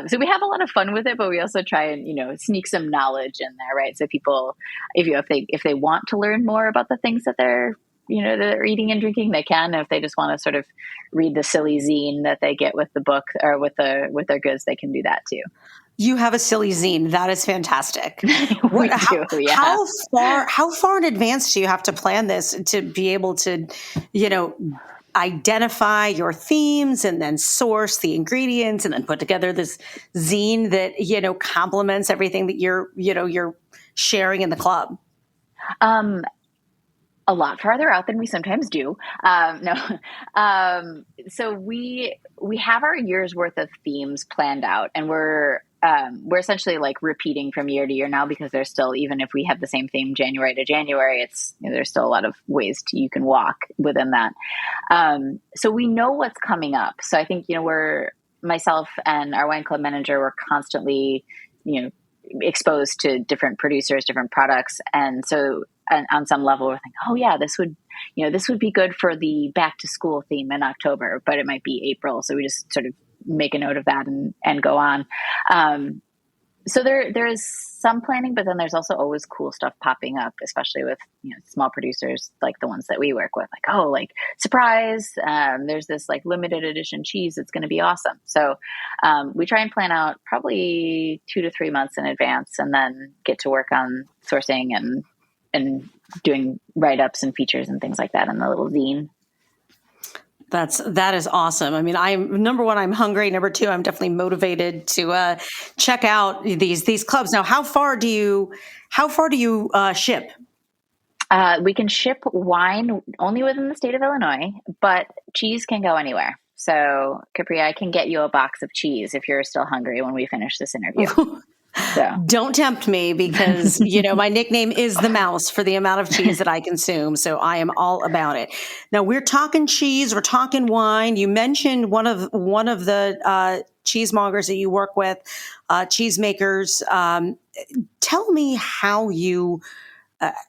So we have a lot of fun with it, but we also try and, sneak some knowledge in there, right? So people, if they want to learn more about the things that they're eating and drinking, they can. And if they just want to sort of read the silly zine that they get with the book or with their goods, they can do that too. You have a silly zine. That is fantastic. We do, yeah. How far in advance do you have to plan this to be able to, identify your themes and then source the ingredients and then put together this zine that, complements everything that you're sharing in the club? A lot farther out than we sometimes do. So we have our year's worth of themes planned out, and we're essentially like repeating from year to year now, because there's still, even if we have the same theme January to January, it's, there's still a lot of ways you can walk within that. So we know what's coming up. So I think, myself and our wine club manager were constantly, exposed to different producers, different products. And so on some level, we're thinking, oh yeah, this would be good for the back to school theme in October, but it might be April. So we just sort of make a note of that and go on. So there is some planning, but then there's also always cool stuff popping up, especially with, small producers like the ones that we work with, like, surprise, there's this like limited edition cheese that's going to be awesome. So we try and plan out probably 2 to 3 months in advance, and then get to work on sourcing and doing write-ups and features and things like that in the little zine. That is awesome. I mean, number one, I'm hungry. Number two, I'm definitely motivated to check out these clubs. Now, how far do you ship? We can ship wine only within the state of Illinois, but cheese can go anywhere. So, Capri, I can get you a box of cheese if you're still hungry when we finish this interview. So. Don't tempt me, because, my nickname is the mouse for the amount of cheese that I consume. So I am all about it. Now, we're talking cheese, we're talking wine. You mentioned one of the cheesemongers that you work with, cheesemakers. Tell me how you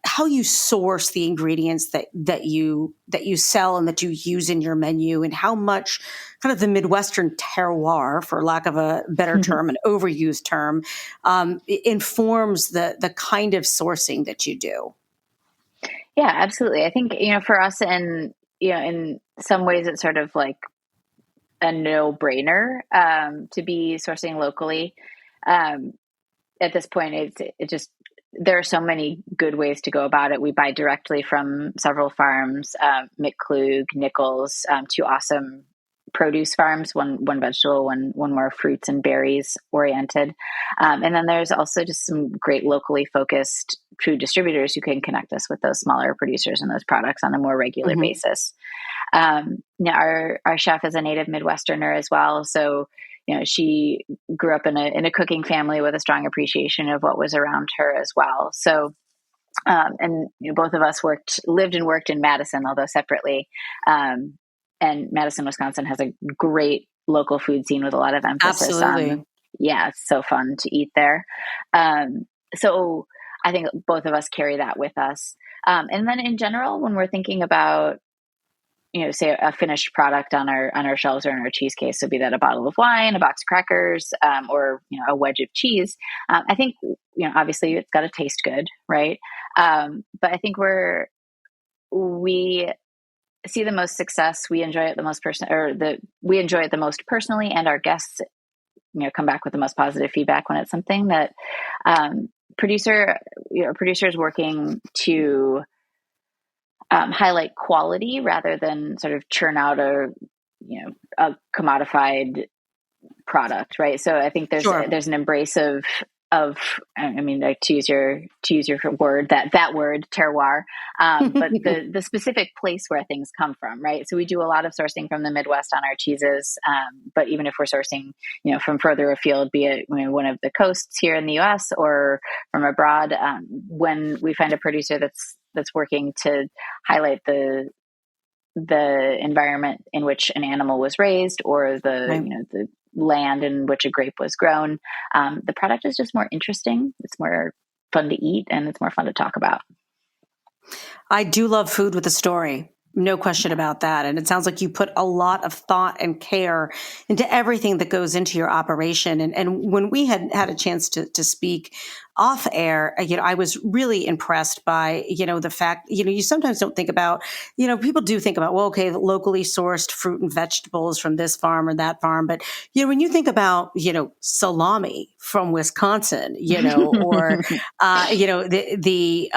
how you source the ingredients that you sell and that you use in your menu, and how much kind of the Midwestern terroir, for lack of a better term, an overused term, informs the kind of sourcing that you do. Yeah, absolutely. I think, for us, and, in some ways it's sort of like a no-brainer to be sourcing locally. At this point, it just, there are so many good ways to go about it. We buy directly from several farms, McClug, Nichols, two awesome produce farms, one vegetable, one more fruits and berries oriented. And then there's also just some great locally focused food distributors who can connect us with those smaller producers and those products on a more regular basis. Our chef is a native Midwesterner as well. So, she grew up in a cooking family with a strong appreciation of what was around her as well. So, and both of us lived and worked in Madison, although separately. And Madison, Wisconsin has a great local food scene with a lot of emphasis on, it's so fun to eat there. So I think both of us carry that with us. And then in general, when we're thinking about, say a finished product on our shelves or in our cheese case, so be that a bottle of wine, a box of crackers, or, a wedge of cheese. I think, obviously it's got to taste good, right? But I think we see the most success. We enjoy it the most we enjoy it the most personally, and our guests, come back with the most positive feedback when it's something that producers working to highlight quality rather than sort of churn out a commodified product, right? So I think there's an embrace of like, to use your word, that word terroir, but the specific place where things come from, right? So we do a lot of sourcing from the Midwest on our cheeses, but even if we're sourcing, from further afield, be it one of the coasts here in the U.S. or from abroad, when we find a producer that's working to highlight the environment in which an animal was raised, or the land in which a grape was grown, the product is just more interesting. It's more fun to eat, and it's more fun to talk about. I do love food with a story. No question about that. And it sounds like you put a lot of thought and care into everything that goes into your operation. And when we had a chance to speak off air, I was really impressed by, the fact, you sometimes don't think about, people do think about, well, okay, locally sourced fruit and vegetables from this farm or that farm. But, when you think about, salami from Wisconsin, or, the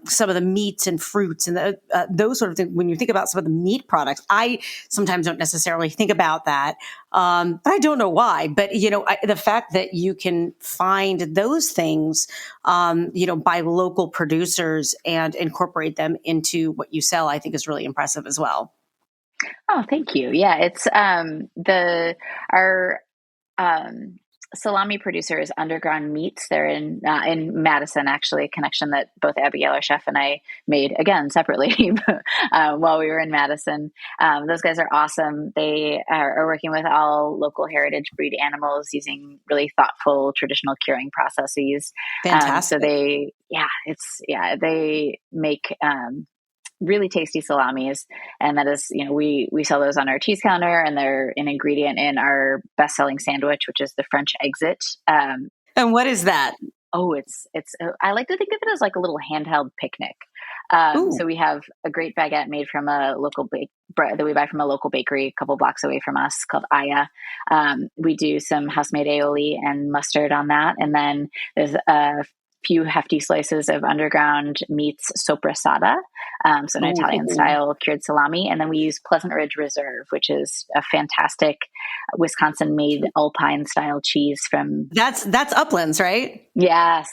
some of the meats and fruits and those sort of things, when you think about some of the meat products, I sometimes don't necessarily think about that. I don't know why, but, the fact that you can find those things, by local producers and incorporate them into what you sell, I think is really impressive as well. Oh, thank you. Yeah, it's our salami producer is Underground Meats. They're in Madison, actually, a connection that both Abigail, our chef, and I made, again, separately while we were in Madison. Those guys are awesome. They are working with all local heritage breed animals using really thoughtful traditional curing processes. Fantastic. So they make really tasty salamis, and that is, we sell those on our cheese counter, and they're an ingredient in our best-selling sandwich, which is the French exit. And what is that? Oh, it's I like to think of it as like a little handheld picnic. So we have a great baguette made from a local bread that we buy from a local bakery a couple blocks away from us called Aya. We do some house-made aioli and mustard on that, and then there's a few hefty slices of Underground Meats sopressata, so an Italian-style cured salami. And then we use Pleasant Ridge Reserve, which is a fantastic Wisconsin-made Alpine-style cheese from... That's Uplands, right? Yes.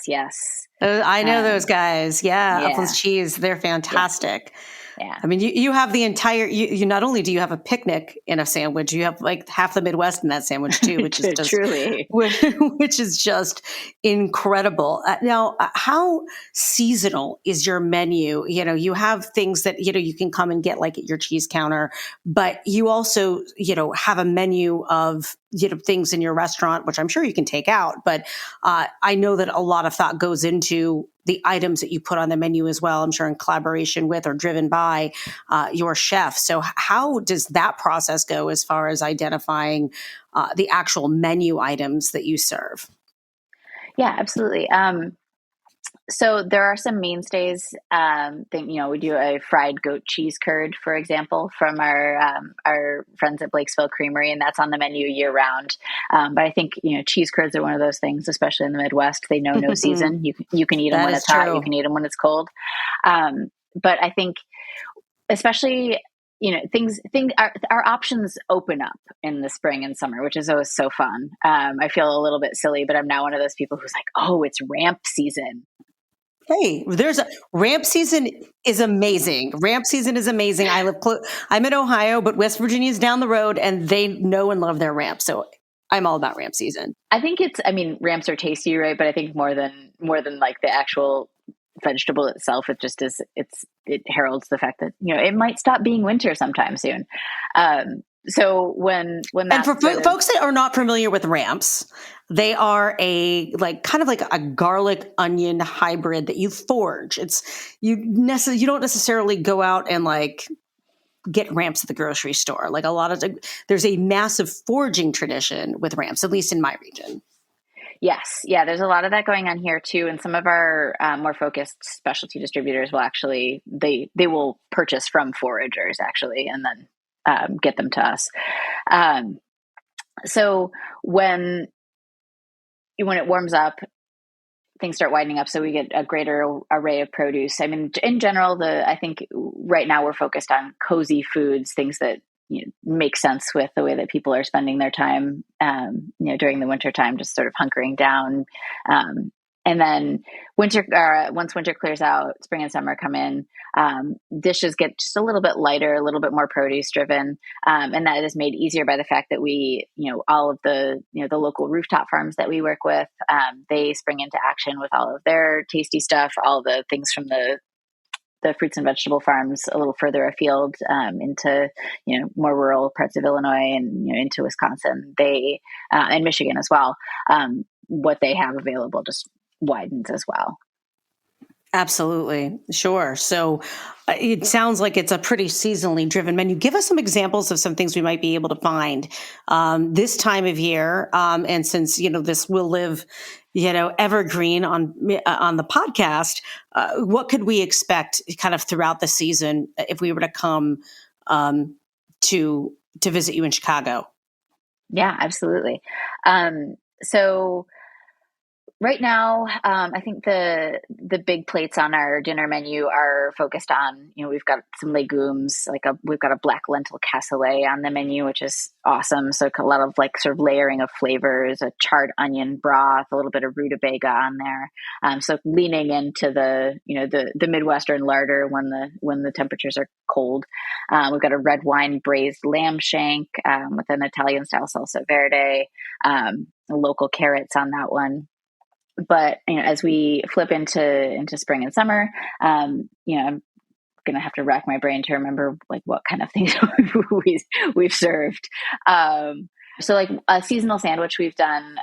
I know those guys. Yeah, Uplands cheese. They're fantastic. Yeah. I mean, you have the entire, you not only do you have a picnic in a sandwich, you have like half the Midwest in that sandwich too, which is just truly, which is just incredible. Now, how seasonal is your menu? You have things that, you can come and get like at your cheese counter, but you also, have a menu of, things in your restaurant, which I'm sure you can take out. But I know that a lot of thought goes into, the items that you put on the menu as well, I'm sure in collaboration with or driven by your chef. So how does that process go as far as identifying the actual menu items that you serve? Yeah, absolutely. So there are some mainstays. We do a fried goat cheese curd, for example, from our friends at Blakesville Creamery, and that's on the menu year round. But I think cheese curds are one of those things, especially in the Midwest. They know no season. You can eat them That when is it's hot. true. You can eat them when it's cold. But I think, especially our options open up in the spring and summer, which is always so fun. I feel a little bit silly, but I'm now one of those people who's like, oh, it's ramp season. Hey, ramp season is amazing. Ramp season is amazing. I'm in Ohio, but West Virginia is down the road, and they know and love their ramp. So I'm all about ramp season. I think ramps are tasty, right? But I think more than like the actual vegetable itself, it just is. It heralds the fact that it might stop being winter sometime soon. So when And for folks that are not familiar with ramps, they are kind of like a garlic onion hybrid that you forge. You don't necessarily go out and get ramps at the grocery store. There's a massive forging tradition with ramps, at least in my region. Yes. Yeah. There's a lot of that going on here too. And some of our more focused specialty distributors will actually, they will purchase from foragers actually, and then get them to us. So when it warms up, things start widening up. So we get a greater array of produce. I mean, in general, I think right now we're focused on cozy foods, things that make sense with the way that people are spending their time, during the winter time, just sort of hunkering down. And then once winter clears out, spring and summer come in, dishes get just a little bit lighter, a little bit more produce driven. And that is made easier by the fact that we, all of the local rooftop farms that we work with, they spring into action with all of their tasty stuff, all the things from the fruits and vegetable farms a little further afield, into more rural parts of Illinois and into Wisconsin. They and Michigan as well. What they have available just widens as well. Absolutely. Sure. So it sounds like it's a pretty seasonally driven menu. Give us some examples of some things we might be able to find this time of year. And since, this will live, evergreen on the podcast, what could we expect kind of throughout the season if we were to come to visit you in Chicago? Yeah, absolutely. So right now, I think the big plates on our dinner menu are focused on, we've got some legumes, we've got a black lentil cassoulet on the menu, which is awesome. So a lot of sort of layering of flavors, a charred onion broth, a little bit of rutabaga on there. So leaning into the Midwestern larder when the temperatures are cold. We've got a red wine braised lamb shank with an Italian style salsa verde, local carrots on that one. But as we flip into spring and summer, I'm gonna have to rack my brain to remember what kind of things we've served. So a seasonal sandwich we've done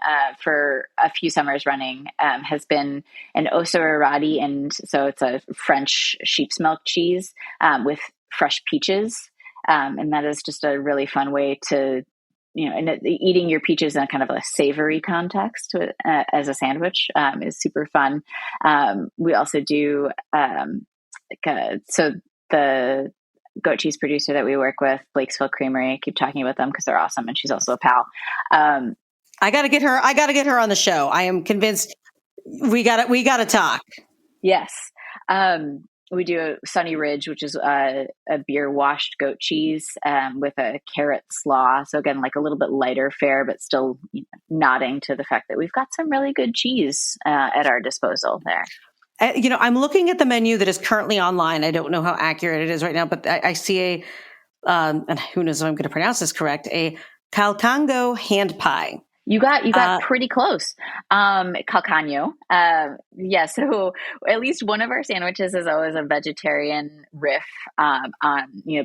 for a few summers running has been an ossarati, and so it's a French sheep's milk cheese with fresh peaches, and that is just a really fun way to. And eating your peaches in a kind of a savory context as a sandwich is super fun. We also do, so the goat cheese producer that we work with, Blakesville Creamery, I keep talking about them because they're awesome, and she's also a pal. I got to get her on the show. I am convinced we got to talk. Yes. We do a Sunny Ridge, which is a beer washed goat cheese with a carrot slaw. So again, a little bit lighter fare, but still nodding to the fact that we've got some really good cheese at our disposal there. I'm looking at the menu that is currently online. I don't know how accurate it is right now, but I see and who knows if I'm going to pronounce this correct, a calcango hand pie. You got pretty close. Calcagno. Yeah, so at least one of our sandwiches is always a vegetarian riff on,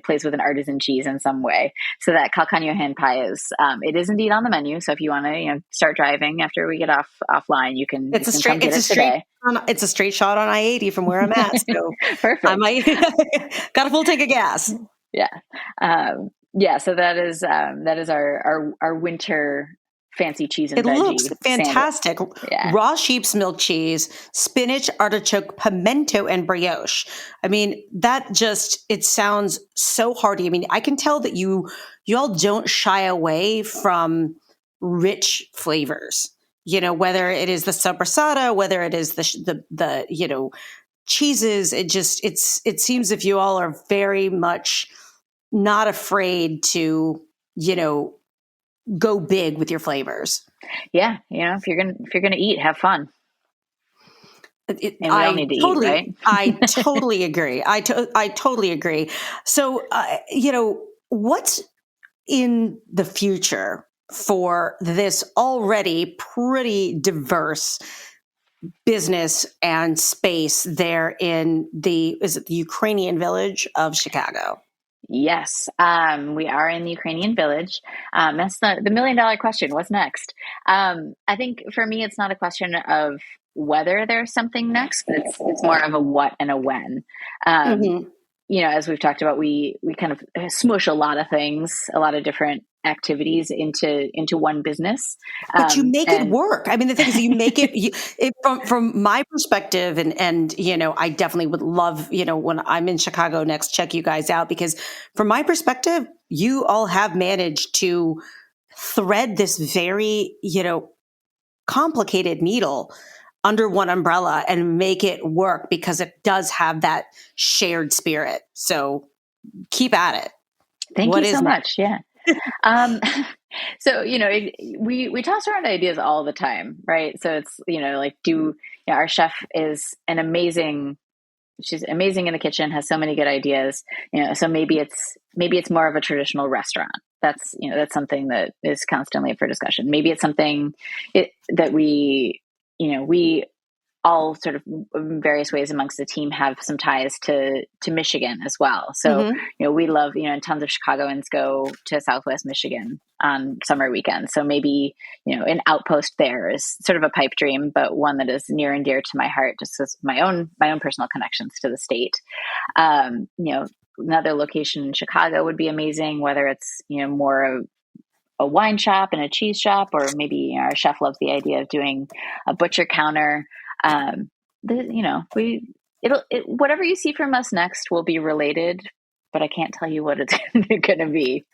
plays with an artisan cheese in some way. So that Calcagno hand pie it is indeed on the menu. So if you want to, start driving after we get offline, you can. It's come get it today. It's a straight shot on I-80 from where I'm at. So Perfect. I might got a full tank of gas. Yeah. So that is our winter fancy cheese and veggie. It looks fantastic. Yeah. Raw sheep's milk cheese, spinach, artichoke, pimento, and brioche. I mean, it sounds so hearty. I mean, I can tell that you all don't shy away from rich flavors. Whether it is the sopressata, whether it is the cheeses, it seems if you all are very much not afraid to, go big with your flavors. Yeah. If you're going to eat, have fun. And we all need to eat, right? I totally agree. I totally agree. So, what's in the future for this already pretty diverse business and space there in the Ukrainian village of Chicago? Yes, we are in the Ukrainian village. That's the $1 million question. What's next? I think for me, it's not a question of whether there's something next, but it's more of a what and a when. As we've talked about, we kind of smush a lot of things, a lot of different activities into one business. But you make it work. I mean, the thing is, you make it from my perspective, and I definitely would love, when I'm in Chicago next, check you guys out, because from my perspective, you all have managed to thread this very, complicated needle under one umbrella and make it work, because it does have that shared spirit. So keep at it. Thank you so much. Yeah. So, we toss around ideas all the time, right? So it's, our chef is she's amazing in the kitchen, has so many good ideas, so maybe it's more of a traditional restaurant. That's something that is constantly up for discussion. Maybe it's something that we all sort of in various ways amongst the team have some ties to Michigan as well. So, we love, tons of Chicagoans go to Southwest Michigan on summer weekends. So maybe, an outpost there is sort of a pipe dream, but one that is near and dear to my heart, just as my own personal connections to the state. Another location in Chicago would be amazing, whether it's, more of a wine shop and a cheese shop, or maybe our chef loves the idea of doing a butcher counter. Whatever you see from us next will be related, but I can't tell you what it's going to be.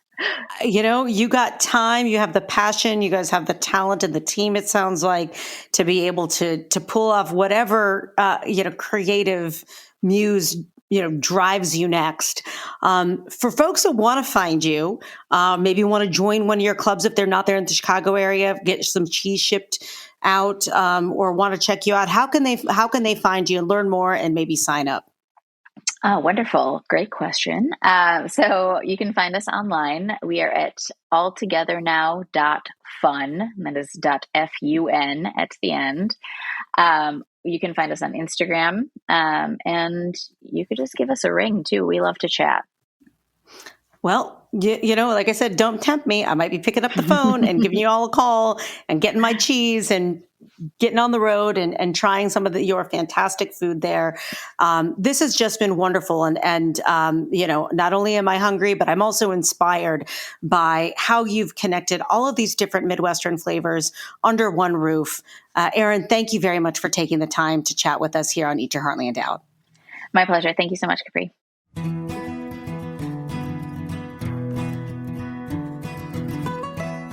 You got time, you have the passion, you guys have the talent and the team, it sounds like, to be able to pull off whatever, creative muse, drives you next. For folks that want to find you, maybe want to join one of your clubs if they're not there in the Chicago area, get some cheese shipped out, or want to check you out, how can they find you and learn more and maybe sign up? Oh, wonderful. Great question. So you can find us online. We are at alltogethernow.fun. That is .fun at the end. You can find us on Instagram, and you could just give us a ring too. We love to chat. Well, like I said, don't tempt me. I might be picking up the phone and giving you all a call and getting my cheese and getting on the road and trying some of your fantastic food there. This has just been wonderful. And not only am I hungry, but I'm also inspired by how you've connected all of these different Midwestern flavors under one roof. Erin, thank you very much for taking the time to chat with us here on Eat Your Heartland Out. My pleasure. Thank you so much, Capri.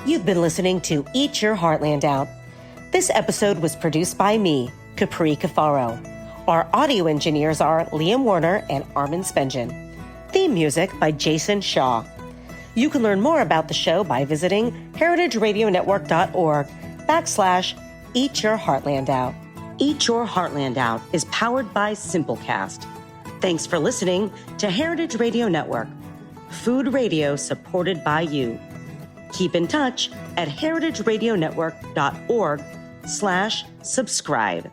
You've been listening to Eat Your Heartland Out. This episode was produced by me, Capri Cafaro. Our audio engineers are Liam Warner and Armin Spengen. Theme music by Jason Shaw. You can learn more about the show by visiting heritageradionetwork.org/Eat Your Heartland Out. Eat Your Heartland Out is powered by Simplecast. Thanks for listening to Heritage Radio Network. Food radio supported by you. Keep in touch at heritageradionetwork.org/subscribe.